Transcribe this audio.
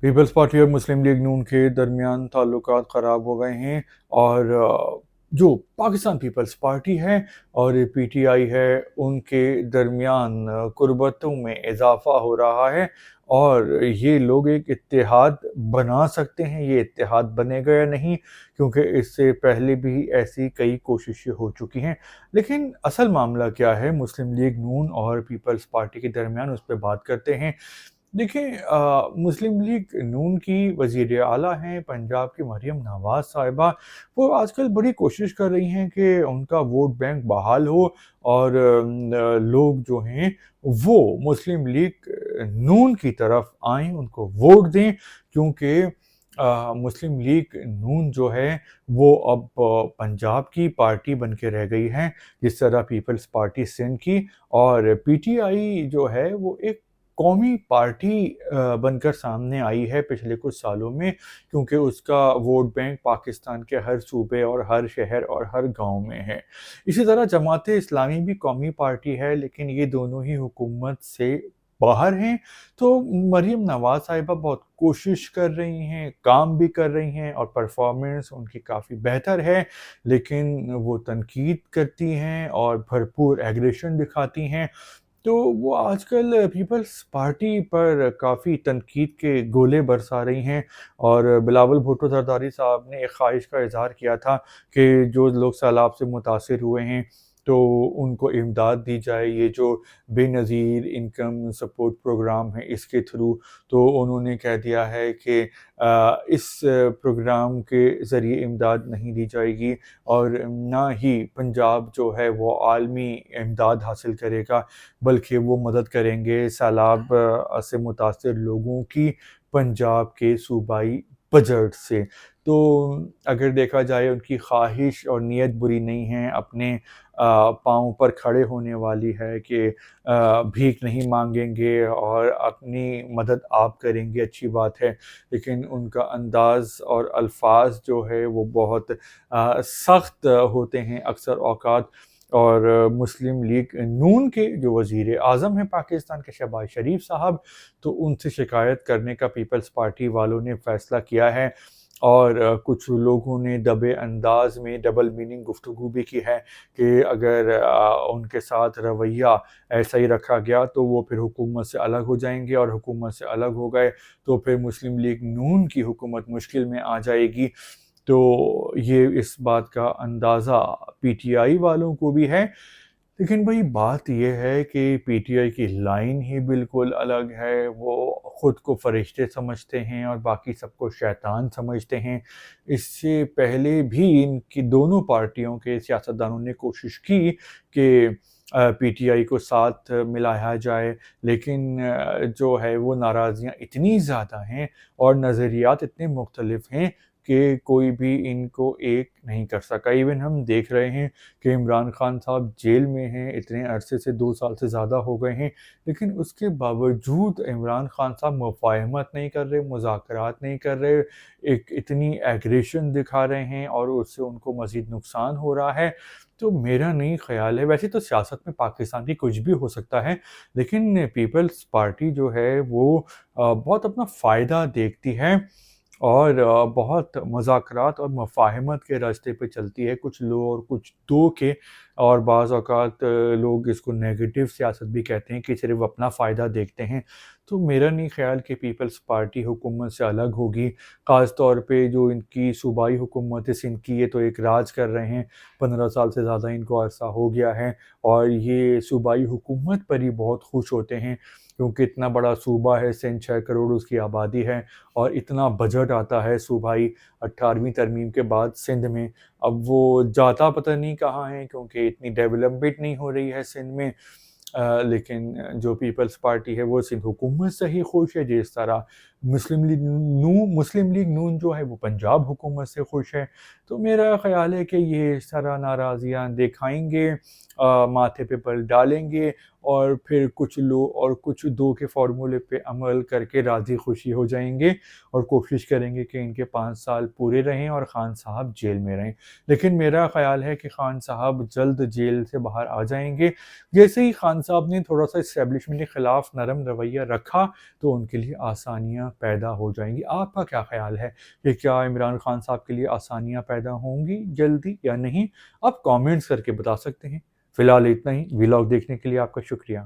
Peoples party اور مسلم league نون کے درمیان تعلقات خراب ہو گئے ہیں، اور جو پاکستان پیپلز پارٹی ہے اور پی ٹی آئی ہے ان کے درمیان قربتوں میں اضافہ ہو رہا ہے، اور یہ لوگ ایک اتحاد بنا سکتے ہیں۔ یہ اتحاد بنے گا یا نہیں، کیونکہ اس سے پہلے بھی ایسی کئی کوششیں ہو چکی ہیں۔ لیکن اصل معاملہ کیا ہے مسلم لیگ نون اور پیپلز پارٹی کے درمیان، اس پہ بات کرتے ہیں۔ دیکھیں، مسلم لیگ نون کی وزیر اعلیٰ ہیں پنجاب کی مریم نواز صاحبہ، وہ آج کل بڑی کوشش کر رہی ہیں کہ ان کا ووٹ بینک بحال ہو، اور لوگ جو ہیں وہ مسلم لیگ نون کی طرف آئیں، ان کو ووٹ دیں، کیونکہ مسلم لیگ نون جو ہے وہ اب پنجاب کی پارٹی بن کے رہ گئی ہے، جس طرح پیپلز پارٹی سندھ کی، اور پی ٹی آئی جو ہے وہ ایک قومی پارٹی بن کر سامنے آئی ہے پچھلے کچھ سالوں میں، کیونکہ اس کا ووٹ بینک پاکستان کے ہر صوبے اور ہر شہر اور ہر گاؤں میں ہے۔ اسی طرح جماعت اسلامی بھی قومی پارٹی ہے، لیکن یہ دونوں ہی حکومت سے باہر ہیں۔ تو مریم نواز صاحبہ بہت کوشش کر رہی ہیں، کام بھی کر رہی ہیں، اور پرفارمنس ان کی کافی بہتر ہے، لیکن وہ تنقید کرتی ہیں اور بھرپور ایگریشن دکھاتی ہیں۔ تو وہ آج کل پیپلز پارٹی پر کافی تنقید کے گولے برسا رہی ہیں، اور بلاول بھٹو زرداری صاحب نے ایک خواہش کا اظہار کیا تھا کہ جو لوگ سیلاب سے متاثر ہوئے ہیں تو ان کو امداد دی جائے، یہ جو بے نظیر انکم سپورٹ پروگرام ہے اس کے تھرو۔ تو انہوں نے کہہ دیا ہے کہ اس پروگرام کے ذریعے امداد نہیں دی جائے گی، اور نہ ہی پنجاب جو ہے وہ عالمی امداد حاصل کرے گا، بلکہ وہ مدد کریں گے سیلاب سے متاثر لوگوں کی پنجاب کے صوبائی بجٹ سے۔ تو اگر دیکھا جائے ان کی خواہش اور نیت بری نہیں ہے، اپنے پاؤں پر کھڑے ہونے والی ہے کہ بھیک نہیں مانگیں گے اور اپنی مدد آپ کریں گے، اچھی بات ہے، لیکن ان کا انداز اور الفاظ جو ہے وہ بہت سخت ہوتے ہیں اکثر اوقات۔ اور مسلم لیگ نون کے جو وزیر اعظم ہیں پاکستان کے شہباز شریف صاحب، تو ان سے شکایت کرنے کا پیپلز پارٹی والوں نے فیصلہ کیا ہے، اور کچھ لوگوں نے دبے انداز میں ڈبل میننگ گفتگو بھی کی ہے کہ اگر ان کے ساتھ رویہ ایسا ہی رکھا گیا تو وہ پھر حکومت سے الگ ہو جائیں گے، اور حکومت سے الگ ہو گئے تو پھر مسلم لیگ نون کی حکومت مشکل میں آ جائے گی۔ تو یہ اس بات کا اندازہ پی ٹی آئی والوں کو بھی ہے، لیکن بھائی بات یہ ہے کہ پی ٹی آئی کی لائن ہی بالکل الگ ہے۔ وہ خود کو فرشتے سمجھتے ہیں اور باقی سب کو شیطان سمجھتے ہیں۔ اس سے پہلے بھی ان کی دونوں پارٹیوں کے سیاستدانوں نے کوشش کی کہ پی ٹی آئی کو ساتھ ملایا جائے، لیکن جو ہے وہ ناراضیاں اتنی زیادہ ہیں اور نظریات اتنے مختلف ہیں کہ کوئی بھی ان کو ایک نہیں کر سکا۔ ایون ہم دیکھ رہے ہیں کہ عمران خان صاحب جیل میں ہیں، اتنے عرصے سے 2 سال سے زیادہ ہو گئے ہیں، لیکن اس کے باوجود عمران خان صاحب مفاہمت نہیں کر رہے، مذاکرات نہیں کر رہے، ایک اتنی ایگریشن دکھا رہے ہیں، اور اس سے ان کو مزید نقصان ہو رہا ہے۔ تو میرا نہیں خیال ہے، ویسے تو سیاست میں پاکستان کی کچھ بھی ہو سکتا ہے، لیکن پیپلز پارٹی جو ہے وہ بہت اپنا فائدہ دیکھتی ہے، اور بہت مذاکرات اور مفاہمت کے راستے پہ چلتی ہے، کچھ لو اور کچھ دو کے، اور بعض اوقات لوگ اس کو نیگیٹو سیاست بھی کہتے ہیں کہ صرف اپنا فائدہ دیکھتے ہیں۔ تو میرا نہیں خیال کہ پیپلز پارٹی حکومت سے الگ ہوگی، خاص طور پہ جو ان کی صوبائی حکومت ہے سندھ کی، یہ تو ایک راج کر رہے ہیں، 15 سال سے زیادہ ان کو عرصہ ہو گیا ہے، اور یہ صوبائی حکومت پر ہی بہت خوش ہوتے ہیں، کیونکہ اتنا بڑا صوبہ ہے سندھ، 6 کروڑ اس کی آبادی ہے، اور اتنا بجٹ آتا ہے صوبائی 18ویں ترمیم کے بعد سندھ میں۔ اب وہ جاتا پتہ نہیں کہاں ہے، کیونکہ اتنی ڈیولپمنٹ نہیں ہو رہی ہے سندھ میں، لیکن جو پیپلز پارٹی ہے وہ سندھ حکومت سے ہی خوش ہے، جس طرح مسلم لیگ نون جو ہے وہ پنجاب حکومت سے خوش ہے۔ تو میرا خیال ہے کہ یہ اس طرح ناراضیاں دکھائیں گے، ماتھے پہ بل ڈالیں گے، اور پھر کچھ لو اور کچھ دو کے فارمولے پہ عمل کر کے راضی خوشی ہو جائیں گے، اور کوشش کریں گے کہ ان کے 5 سال پورے رہیں اور خان صاحب جیل میں رہیں۔ لیکن میرا خیال ہے کہ خان صاحب جلد جیل سے باہر آ جائیں گے۔ جیسے ہی خان صاحب نے تھوڑا سا اسٹیبلشمنٹ کے خلاف نرم رویہ رکھا تو ان کے لیے آسانیاں پیدا ہو جائیں گی۔ آپ کا کیا خیال ہے کہ کیا عمران خان صاحب کے لیے آسانیاں پیدا ہوں گی جلدی یا نہیں؟ آپ کامنٹس کر کے بتا سکتے ہیں۔ فی الحال اتنا ہی۔ ولاگ دیکھنے کے لیے آپ کا شکریہ۔